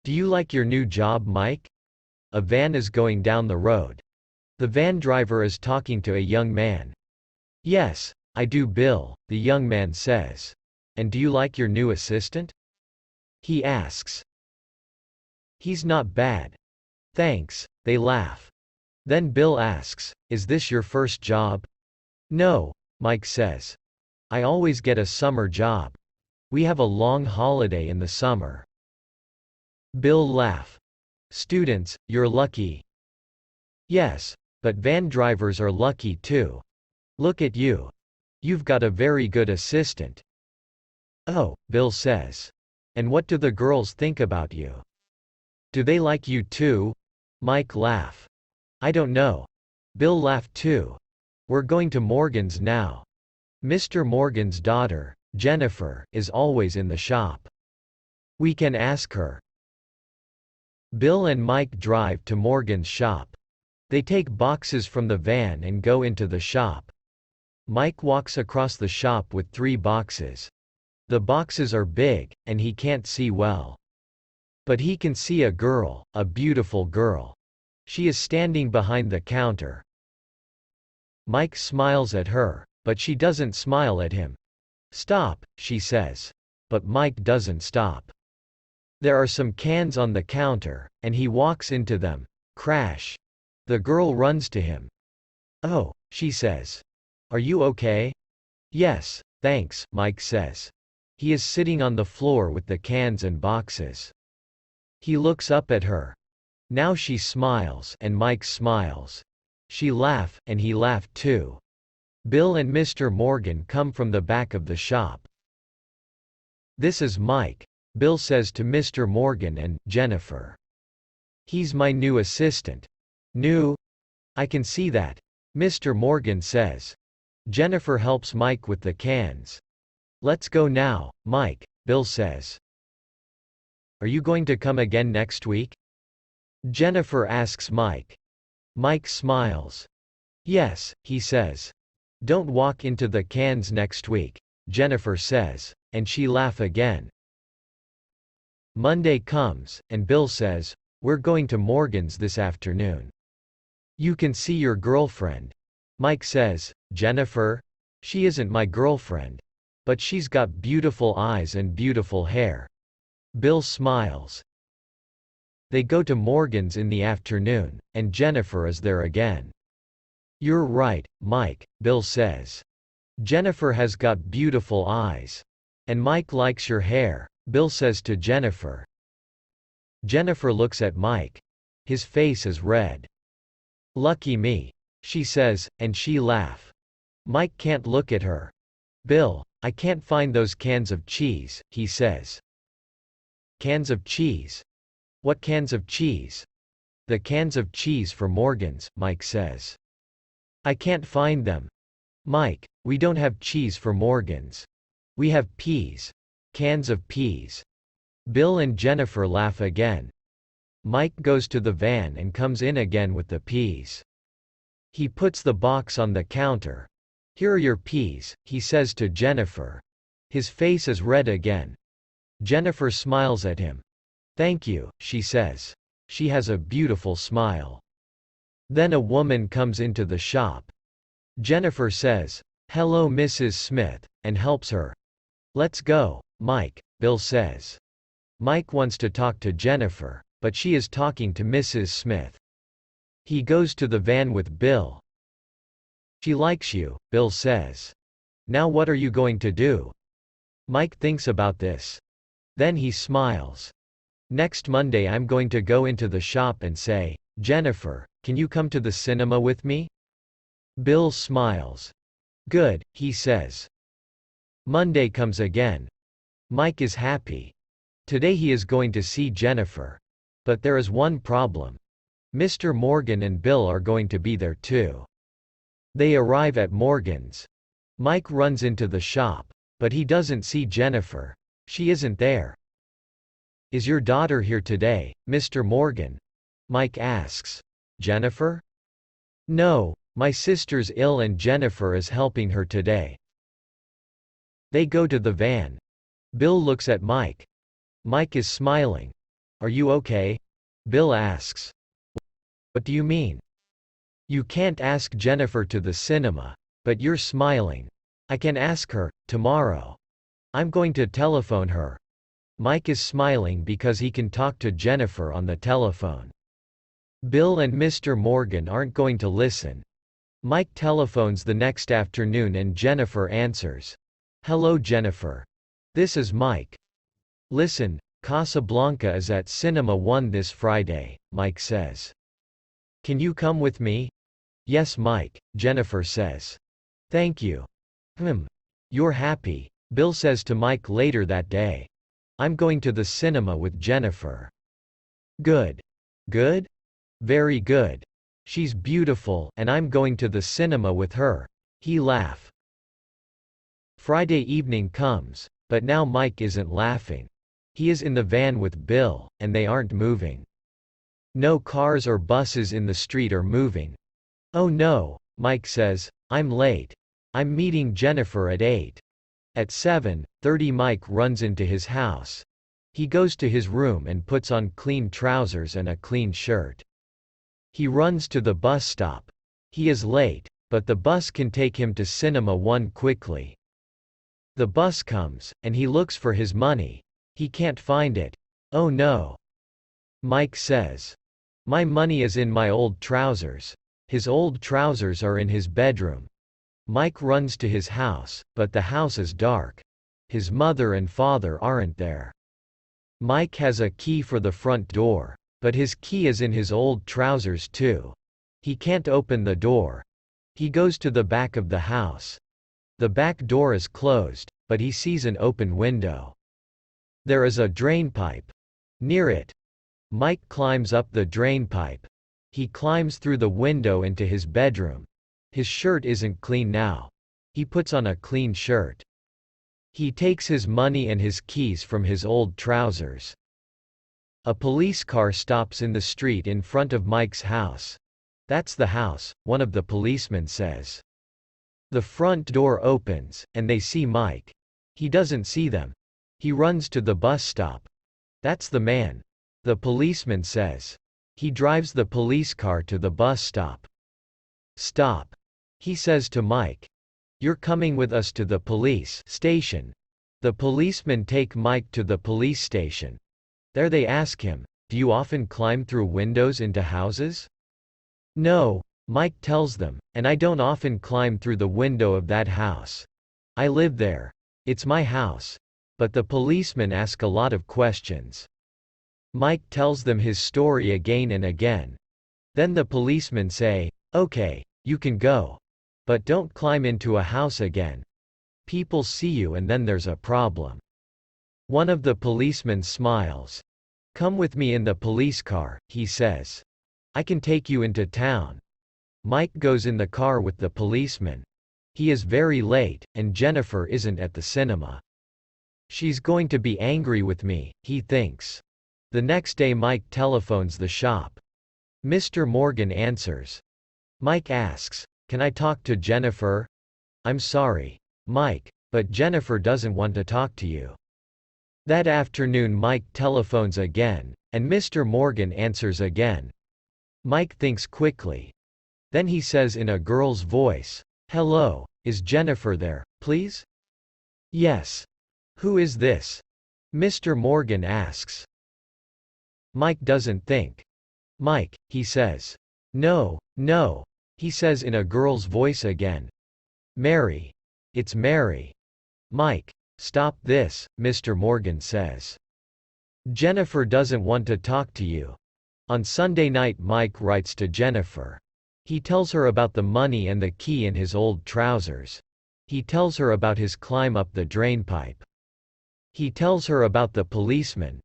Do you like your new job, Mike? A van is going down the road. The van driver is talking to a young man. Yes, I do, Bill, the young man says. And do you like your new assistant? He asks. He's not bad. Thanks, they laugh. Then Bill asks, is this your first job? No, Mike says. I always get a summer job. We have a long holiday in the summer. Bill laughs. Students, you're lucky. Yes, but van drivers are lucky too. Look at you. You've got a very good assistant. Oh, Bill says. And what do the girls think about you? Do they like you too? Mike laughs. I don't know. Bill laughed too. We're going to Morgan's now. Mr. Morgan's daughter, Jennifer, is always in the shop. We can ask her. Bill and Mike drive to Morgan's shop. They take boxes from the van and go into the shop. Mike walks across the shop with 3 boxes. The boxes are big, and he can't see well. But he can see a girl, a beautiful girl. She is standing behind the counter. Mike smiles at her, but she doesn't smile at him. Stop, she says. But Mike doesn't stop. There are some cans on the counter, and he walks into them. Crash. The girl runs to him. Oh, she says. Are you okay? Yes, thanks, Mike says. He is sitting on the floor with the cans and boxes. He looks up at her. Now she smiles, and Mike smiles. She laughs, and he laughed too. Bill and Mr. Morgan come from the back of the shop. This is Mike, Bill says to Mr. Morgan and Jennifer. He's my new assistant. New? I can see that, Mr. Morgan says. Jennifer helps Mike with the cans. Let's go now, Mike, Bill says. Are you going to come again next week? Jennifer asks Mike. Mike smiles. Yes, he says. Don't walk into the cans next week, Jennifer says, and she laughs again. Monday comes, and Bill says, we're going to Morgan's this afternoon. You can see your girlfriend. Mike says, Jennifer? She isn't my girlfriend. But she's got beautiful eyes and beautiful hair. Bill smiles. They go to Morgan's in the afternoon, and Jennifer is there again. You're right, Mike, Bill says. Jennifer has got beautiful eyes. And Mike likes your hair, Bill says to Jennifer. Jennifer looks at Mike. His face is red. Lucky me, she says, and she laughs. Mike can't look at her. Bill, I can't find those cans of cheese, he says. Cans of cheese? What cans of cheese? The cans of cheese for Morgan's, Mike says. I can't find them. Mike, we don't have cheese for Morgan's. We have peas. Cans of peas. Bill and Jennifer laugh again. Mike goes to the van and comes in again with the peas. He puts the box on the counter. Here are your peas, he says to Jennifer. His face is red again. Jennifer smiles at him. Thank you, she says. She has a beautiful smile. Then a woman comes into the shop. Jennifer says, hello Mrs. Smith, and helps her. Let's go, Mike, Bill says. Mike wants to talk to Jennifer, but she is talking to Mrs. Smith. He goes to the van with Bill. She likes you, Bill says. Now what are you going to do? Mike thinks about this. Then he smiles. Next Monday I'm going to go into the shop and say, Jennifer, can you come to the cinema with me? Bill smiles. Good, he says. Monday comes again. Mike is happy. Today he is going to see Jennifer. But there is one problem. Mr. Morgan and Bill are going to be there too. They arrive at Morgan's. Mike runs into the shop. But he doesn't see Jennifer. She isn't there. Is your daughter here today, Mr. Morgan? Mike asks. Jennifer? No, my sister's ill and Jennifer is helping her today. They go to the van. Bill looks at Mike. Mike is smiling. Are you okay? Bill asks. What do you mean? You can't ask Jennifer to the cinema. But you're smiling. I can ask her, tomorrow. I'm going to telephone her. Mike is smiling because he can talk to Jennifer on the telephone. Bill and Mr. Morgan aren't going to listen. Mike telephones the next afternoon and Jennifer answers. Hello Jennifer. This is Mike. Listen, Casablanca is at Cinema 1 this Friday, Mike says. Can you come with me? Yes Mike, Jennifer says. Thank you. You're happy, Bill says to Mike later that day. I'm going to the cinema with Jennifer. Good. Good? Very good. She's beautiful and I'm going to the cinema with her. He laughed. Friday evening comes, but now Mike isn't laughing. He is in the van with Bill, and they aren't moving. No cars or buses in the street are moving. Oh no, Mike says, I'm late. I'm meeting Jennifer at 8. At 7:30 Mike runs into his house. He goes to his room and puts on clean trousers and a clean shirt. He runs to the bus stop. He is late, but the bus can take him to Cinema 1 quickly. The bus comes, and he looks for his money. He can't find it. Oh no. Mike says. My money is in my old trousers. His old trousers are in his bedroom. Mike runs to his house, but the house is dark. His mother and father aren't there. Mike has a key for the front door, but his key is in his old trousers too. He can't open the door. He goes to the back of the house. The back door is closed, but he sees an open window. There is a drainpipe. Near it. Mike climbs up the drainpipe. He climbs through the window into his bedroom. His shirt isn't clean now. He puts on a clean shirt. He takes his money and his keys from his old trousers. A police car stops in the street in front of Mike's house. That's the house, one of the policemen says. The front door opens, and they see Mike. He doesn't see them. He runs to the bus stop. That's the man. The policeman says. He drives the police car to the bus stop. Stop. He says to Mike. You're coming with us to the police station. The policemen take Mike to the police station. There they ask him, do you often climb through windows into houses? No, Mike tells them, and I don't often climb through the window of that house. I live there. It's my house. But the policemen ask a lot of questions. Mike tells them his story again and again. Then the policemen say, okay, you can go. But don't climb into a house again. People see you and then there's a problem. One of the policemen smiles. Come with me in the police car, he says. I can take you into town. Mike goes in the car with the policeman. He is very late, and Jennifer isn't at the cinema. She's going to be angry with me, he thinks. The next day Mike telephones the shop. Mr. Morgan answers. Mike asks, can I talk to Jennifer? I'm sorry, Mike, but Jennifer doesn't want to talk to you. That afternoon Mike telephones again, and Mr. Morgan answers again. Mike thinks quickly. Then he says in a girl's voice, hello, is Jennifer there, please? Yes. Who is this? Mr. Morgan asks. Mike doesn't think. Mike, he says. No, no, he says in a girl's voice again. Mary. It's Mary. Mike, stop this, Mr. Morgan says. Jennifer doesn't want to talk to you. On Sunday night Mike writes to Jennifer. He tells her about the money and the key in his old trousers. He tells her about his climb up the drainpipe. He tells her about the policeman.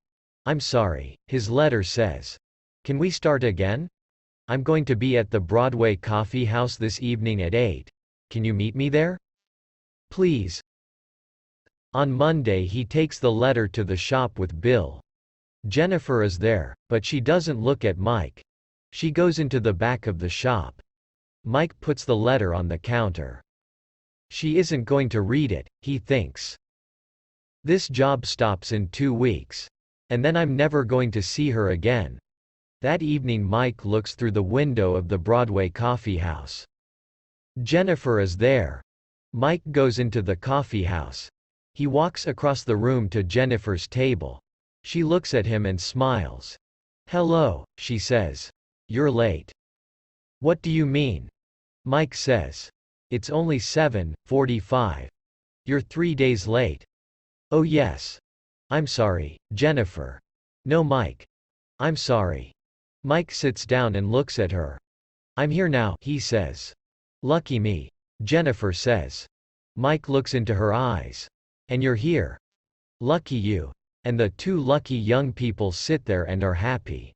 I'm sorry, his letter says. Can we start again? I'm going to be at the Broadway Coffee House this evening at 8. Can you meet me there? Please. On Monday he takes the letter to the shop with Bill. Jennifer is there, but she doesn't look at Mike. She goes into the back of the shop. Mike puts the letter on the counter. She isn't going to read it, he thinks. This job stops in 2 weeks. And then I'm never going to see her again. That evening Mike looks through the window of the Broadway coffee house. Jennifer is there. Mike goes into the coffee house. He walks across the room to Jennifer's table. She looks at him and smiles. "Hello," she says. "You're late." "What do you mean?" Mike says. "It's only 7:45. You're 3 days late." "Oh yes. I'm sorry, Jennifer." "No, Mike. I'm sorry." Mike sits down and looks at her. "I'm here now," he says. "Lucky me," Jennifer says. Mike looks into her eyes. "And you're here. Lucky you." And the two lucky young people sit there and are happy.